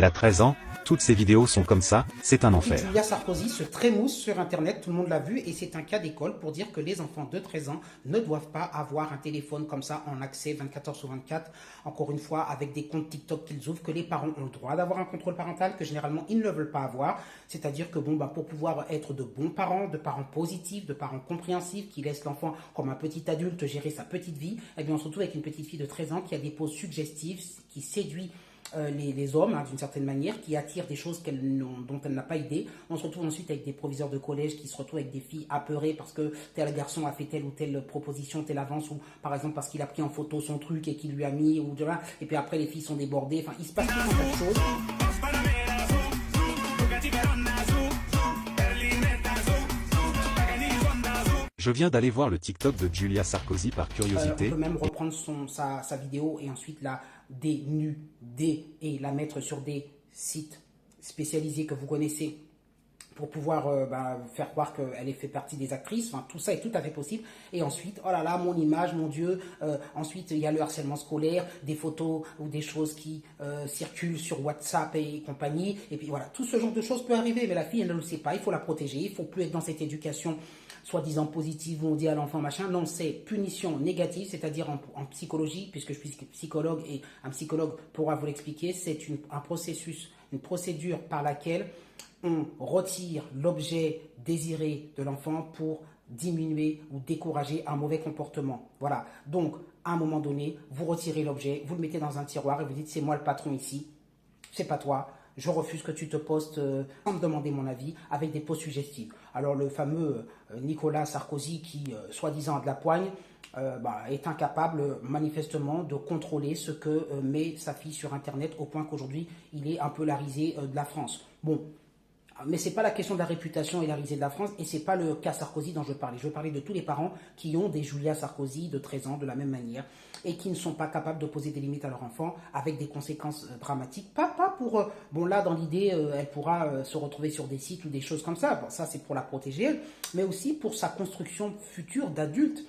Elle a 13 ans, toutes ses vidéos sont comme ça, c'est un enfer. Julia Sarkozy se trémousse sur Internet, tout le monde l'a vu, et c'est un cas d'école pour dire que les enfants de 13 ans ne doivent pas avoir un téléphone comme ça en accès 24 heures sur 24, encore une fois, avec des comptes TikTok qu'ils ouvrent, que les parents ont le droit d'avoir un contrôle parental, que généralement ils ne veulent pas avoir, c'est-à-dire que pour pouvoir être de bons parents, de parents positifs, de parents compréhensifs, qui laissent l'enfant comme un petit adulte gérer sa petite vie, eh bien on se retrouve avec une petite fille de 13 ans qui a des poses suggestives, qui séduit les hommes, d'une certaine manière, qui attirent des choses dont elle n'a pas idée. On se retrouve ensuite avec des proviseurs de collège qui se retrouvent avec des filles apeurées parce que tel garçon a fait telle ou telle proposition, telle avance, ou par exemple parce qu'il a pris en photo son truc et qu'il lui a mis, et puis après les filles sont débordées. Enfin, il se passe tout un tas de choses. Je viens d'aller voir le TikTok de Julia Sarkozy par curiosité. On peut même reprendre sa vidéo et ensuite la dénuder et la mettre sur des sites spécialisés que vous connaissez pour pouvoir faire croire qu'elle est fait partie des actrices. Enfin, tout ça est tout à fait possible. Et ensuite, oh là là, mon image, mon Dieu. Ensuite, il y a le harcèlement scolaire, des photos ou des choses qui circulent sur WhatsApp et compagnie. Et puis voilà, tout ce genre de choses peut arriver. Mais la fille, elle ne le sait pas. Il faut la protéger. Il ne faut plus être dans cette éducation soi-disant positive où on dit à l'enfant machin. Non, c'est punition négative, c'est-à-dire en psychologie, puisque je suis psychologue et un psychologue pourra vous l'expliquer, c'est un processus, une procédure par laquelle on retire l'objet désiré de l'enfant pour diminuer ou décourager un mauvais comportement. Voilà, donc à un moment donné, vous retirez l'objet, vous le mettez dans un tiroir et vous dites c'est moi le patron ici, c'est pas toi. Je refuse que tu te postes sans me demander mon avis avec des poses suggestives. Alors le fameux Nicolas Sarkozy qui, soi-disant, a de la poigne, est incapable manifestement de contrôler ce que met sa fille sur Internet au point qu'aujourd'hui il est un peu la risée de la France. Bon, mais ce n'est pas la question de la réputation et la risée de la France, et ce n'est pas le cas Sarkozy dont je parlais. Je parlais de tous les parents qui ont des Julia Sarkozy de 13 ans de la même manière et qui ne sont pas capables de poser des limites à leur enfant avec des conséquences dramatiques. Pas pour... là, dans l'idée, elle pourra se retrouver sur des sites ou des choses comme ça. Bon, ça, c'est pour la protéger, mais aussi pour sa construction future d'adulte.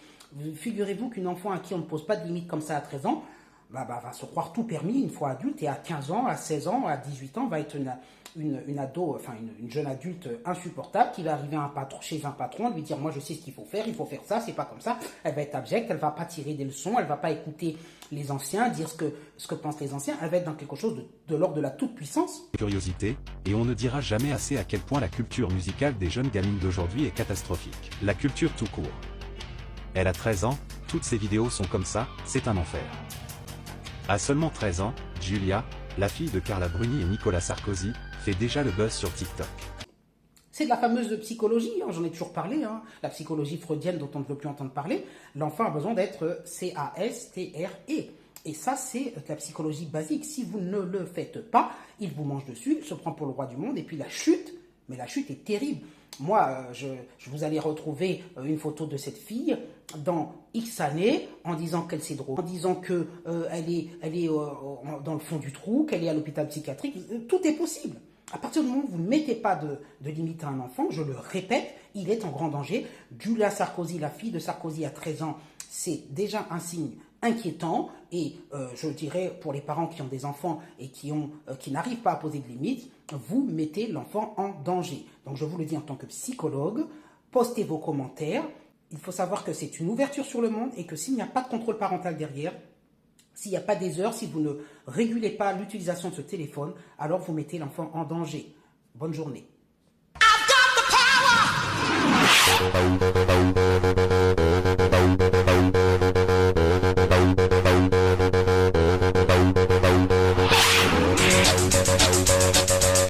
Figurez-vous qu'une enfant à qui on ne pose pas de limites comme ça à 13 ans, va se croire tout permis une fois adulte, et à 15 ans, à 16 ans, à 18 ans, va être une ado, enfin une jeune adulte insupportable qui va arriver chez un patron, lui dire moi je sais ce qu'il faut faire ça, c'est pas comme ça. Elle va être abjecte, elle va pas tirer des leçons, elle va pas écouter les anciens, dire ce que pensent les anciens, elle va être dans quelque chose de l'ordre de la toute-puissance. Curiosité, et on ne dira jamais assez à quel point la culture musicale des jeunes gamines d'aujourd'hui est catastrophique. La culture tout court. Elle a 13 ans, toutes ses vidéos sont comme ça, c'est un enfer. À seulement 13 ans, Julia, la fille de Carla Bruni et Nicolas Sarkozy, fait déjà le buzz sur TikTok. C'est de la fameuse psychologie, j'en ai toujours parlé, la psychologie freudienne dont on ne veut plus entendre parler. L'enfant a besoin d'être CASTRE. Et ça, c'est de la psychologie basique. Si vous ne le faites pas, il vous mange dessus, il se prend pour le roi du monde, et puis la chute, mais la chute est terrible. Moi, je vous allais retrouver une photo de cette fille dans X années en disant qu'elle s'est drôle, en disant qu'elle est dans le fond du trou, qu'elle est à l'hôpital psychiatrique. Tout est possible. À partir du moment où vous ne mettez pas de limite à un enfant, je le répète, il est en grand danger. Julia Sarkozy, la fille de Sarkozy à 13 ans, c'est déjà un signe inquiétant, et je dirais pour les parents qui ont des enfants et qui n'arrivent pas à poser de limites, vous mettez l'enfant en danger. Donc je vous le dis en tant que psychologue, postez vos commentaires. Il faut savoir que c'est une ouverture sur le monde et que s'il n'y a pas de contrôle parental derrière, s'il n'y a pas des heures, si vous ne régulez pas l'utilisation de ce téléphone, alors vous mettez l'enfant en danger. Bonne journée. I've got the power!